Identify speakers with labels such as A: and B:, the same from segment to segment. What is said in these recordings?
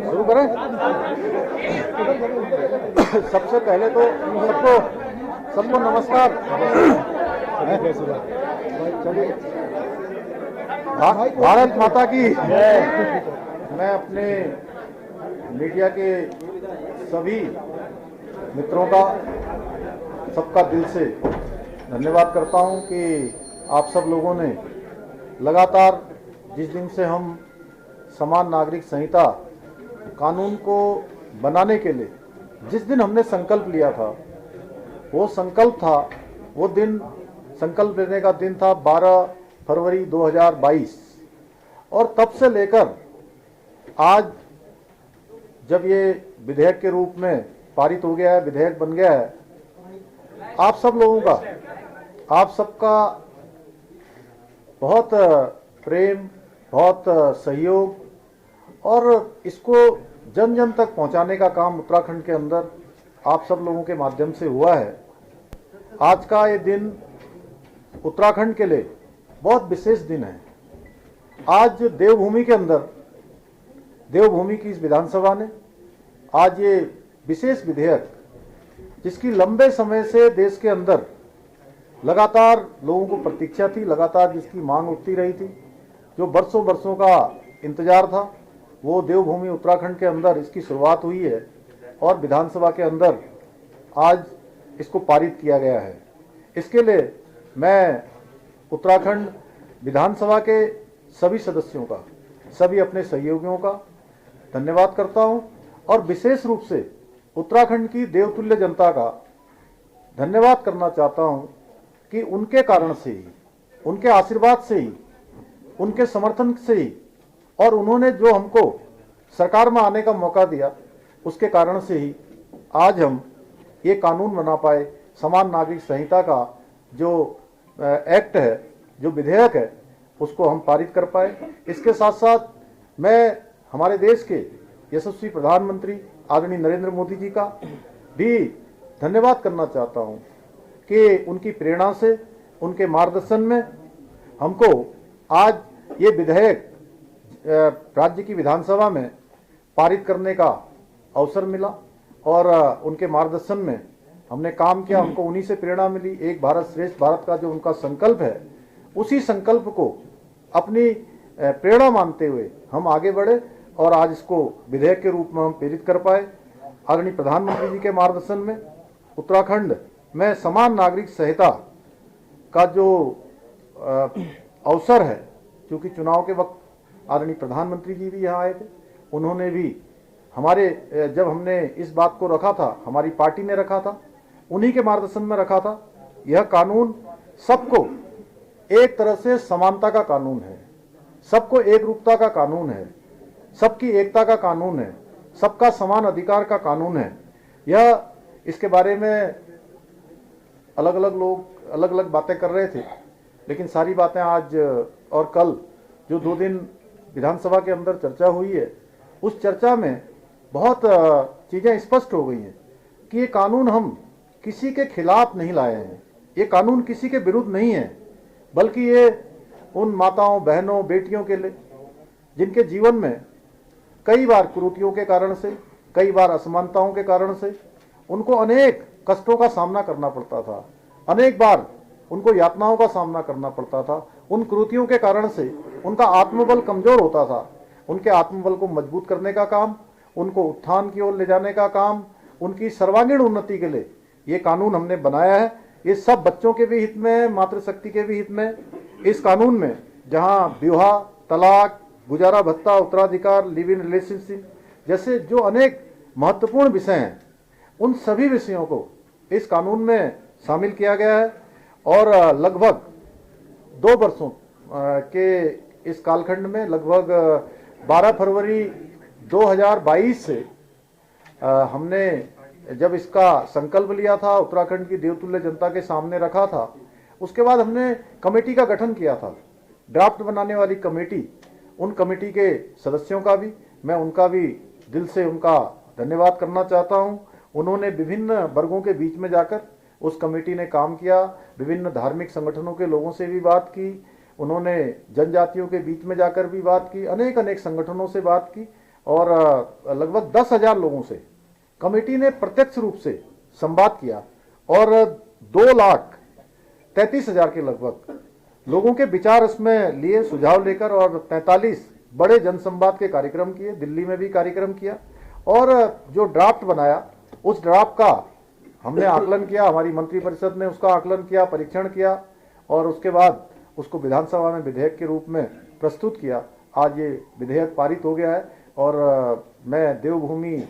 A: शुरू करें। सबसे पहले तो सबको सबको नमस्कार। चलिए, भारत माता की। मैं अपने मीडिया के सभी मित्रों का सबका दिल से धन्यवाद करता हूं कि आप सब लोगों ने लगातार जिस दिन से हम समान नागरिक संहिता कानून को बनाने के लिए जिस दिन हमने संकल्प लिया था, वो संकल्प था, वो दिन संकल्प लेने का दिन था 12 फरवरी 2022। और तब से लेकर आज जब ये विधेयक के रूप में पारित हो गया है, विधेयक बन गया है, आप सब लोगों का, आप सबका बहुत प्रेम, बहुत सहयोग और इसको जन जन तक पहुंचाने का काम उत्तराखंड के अंदर आप सब लोगों के माध्यम से हुआ है। आज का ये दिन उत्तराखंड के लिए बहुत विशेष दिन है। आज देवभूमि के अंदर, देवभूमि की इस विधानसभा ने आज ये विशेष विधेयक, जिसकी लंबे समय से देश के अंदर लगातार लोगों को प्रतीक्षा थी, लगातार जिसकी मांग उठती रही थी, जो बरसों बरसों का इंतजार था, वो देवभूमि उत्तराखंड के अंदर इसकी शुरुआत हुई है और विधानसभा के अंदर आज इसको पारित किया गया है। इसके लिए मैं उत्तराखंड विधानसभा के सभी सदस्यों का, सभी अपने सहयोगियों का धन्यवाद करता हूं और विशेष रूप से उत्तराखंड की देवतुल्य जनता का धन्यवाद करना चाहता हूं कि उनके कारण से ही, उनके आशीर्वाद से ही, उनके समर्थन से ही और उन्होंने जो हमको सरकार में आने का मौका दिया, उसके कारण से ही आज हम ये कानून बना पाए। समान नागरिक संहिता का जो एक्ट है, जो विधेयक है, उसको हम पारित कर पाए। इसके साथ साथ मैं हमारे देश के यशस्वी प्रधानमंत्री आदरणीय नरेंद्र मोदी जी का भी धन्यवाद करना चाहता हूं कि उनकी प्रेरणा से, उनके मार्गदर्शन में हमको आज ये विधेयक राज्य की विधानसभा में पारित करने का अवसर मिला और उनके मार्गदर्शन में हमने काम किया। हमको उन्हीं से प्रेरणा मिली। एक भारत श्रेष्ठ भारत का जो उनका संकल्प है, उसी संकल्प को अपनी प्रेरणा मानते हुए हम आगे बढ़े और आज इसको विधेयक के रूप में हम प्रेरित कर पाए। आदरणीय प्रधानमंत्री जी के मार्गदर्शन में उत्तराखंड में समान नागरिक संहिता का जो अवसर है, क्योंकि चुनाव के वक्त आदरणीय प्रधानमंत्री जी भी यहाँ आए थे, उन्होंने भी हमारे, जब हमने इस बात को रखा था, हमारी पार्टी ने रखा था, उन्हीं के मार्गदर्शन में रखा था। यह कानून सबको एक तरह से समानता का कानून है, सबको एक रूपता का कानून है, सबकी एकता का कानून है, सबका समान अधिकार का कानून है। यह, इसके बारे में अलग अलग लोग अलग अलग बातें कर रहे थे, लेकिन सारी बातें आज और कल जो 2 दिन विधानसभा के अंदर चर्चा हुई है, उस चर्चा में बहुत चीज़ें स्पष्ट हो गई हैं कि ये कानून हम किसी के खिलाफ नहीं लाए हैं, ये कानून किसी के विरुद्ध नहीं है, बल्कि ये उन माताओं, बहनों, बेटियों के लिए जिनके जीवन में कई बार कुरीतियों के कारण से, कई बार असमानताओं के कारण से उनको अनेक कष्टों का सामना करना पड़ता था, अनेक बार उनको यातनाओं का सामना करना पड़ता था। उन कुरीतियों के कारण से उनका आत्मबल कमजोर होता था। उनके आत्मबल को मजबूत करने का काम, उनको उत्थान की ओर ले जाने का काम, उनकी सर्वांगीण उन्नति के लिए ये कानून हमने बनाया है। ये सब बच्चों के भी हित में है, मातृशक्ति के भी हित में। इस कानून में जहां विवाह, तलाक, गुजारा भत्ता, उत्तराधिकार, लिव इन रिलेशनशिप जैसे जो अनेक महत्वपूर्ण विषय हैं, उन सभी विषयों को इस कानून में शामिल किया गया है और लगभग 2 वर्षों के इस कालखंड में, लगभग 12 फरवरी 2022 से हमने जब इसका संकल्प लिया था, उत्तराखंड की देवतुल्य जनता के सामने रखा था, उसके बाद हमने कमेटी का गठन किया था, ड्राफ्ट बनाने वाली कमेटी। उन कमेटी के सदस्यों का भी मैं, उनका भी दिल से उनका धन्यवाद करना चाहता हूं। उन्होंने विभिन्न वर्गों के बीच में जाकर उस कमेटी ने काम किया, विभिन्न धार्मिक संगठनों के लोगों से भी बात की, उन्होंने जनजातियों के बीच में जाकर भी बात की, अनेक अनेक संगठनों से बात की और लगभग 10,000 लोगों से कमेटी ने प्रत्यक्ष रूप से संवाद किया और 2,33,000 के लगभग लोगों के विचार इसमें लिए, सुझाव लेकर, और 43 बड़े जनसंवाद के कार्यक्रम किए, दिल्ली में भी कार्यक्रम किया। और जो ड्राफ्ट बनाया उस ड्राफ्ट का हमने आकलन किया, हमारी मंत्रिपरिषद ने उसका आकलन किया, परीक्षण किया और उसके बाद उसको विधानसभा में विधेयक के रूप में प्रस्तुत किया। आज ये विधेयक पारित हो गया है और मैं देवभूमि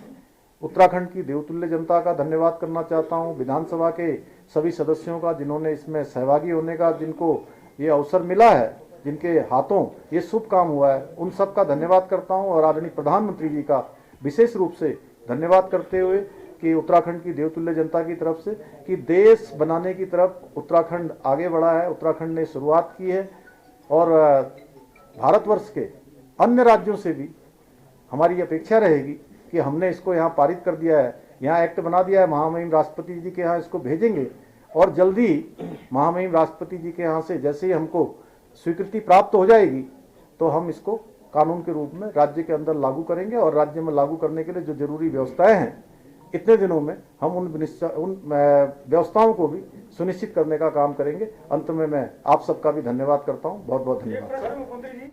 A: उत्तराखंड की देवतुल्य जनता का धन्यवाद करना चाहता हूँ, विधानसभा के सभी सदस्यों का जिन्होंने इसमें सहभागी होने का, जिनको ये अवसर मिला है, जिनके हाथों ये शुभ काम हुआ है, उन सब का धन्यवाद करता हूँ। और आदरणीय प्रधानमंत्री जी का विशेष रूप से धन्यवाद करते हुए कि उत्तराखंड की देवतुल्य जनता की तरफ से कि देश बनाने की तरफ उत्तराखंड आगे बढ़ा है, उत्तराखंड ने शुरुआत की है और भारतवर्ष के अन्य राज्यों से भी हमारी अपेक्षा रहेगी कि हमने इसको यहाँ पारित कर दिया है, यहाँ एक्ट बना दिया है, महामहिम राष्ट्रपति जी के यहाँ इसको भेजेंगे और जल्दी महामहिम राष्ट्रपति जी के यहाँ से जैसे ही हमको स्वीकृति प्राप्त हो जाएगी तो हम इसको कानून के रूप में राज्य के अंदर लागू करेंगे और राज्य में लागू करने के लिए जो जरूरी व्यवस्थाएं हैं इतने दिनों में हम उन व्यवस्थाओं को भी सुनिश्चित करने का काम करेंगे। अंत में मैं आप सबका भी धन्यवाद करता हूं। बहुत बहुत धन्यवाद।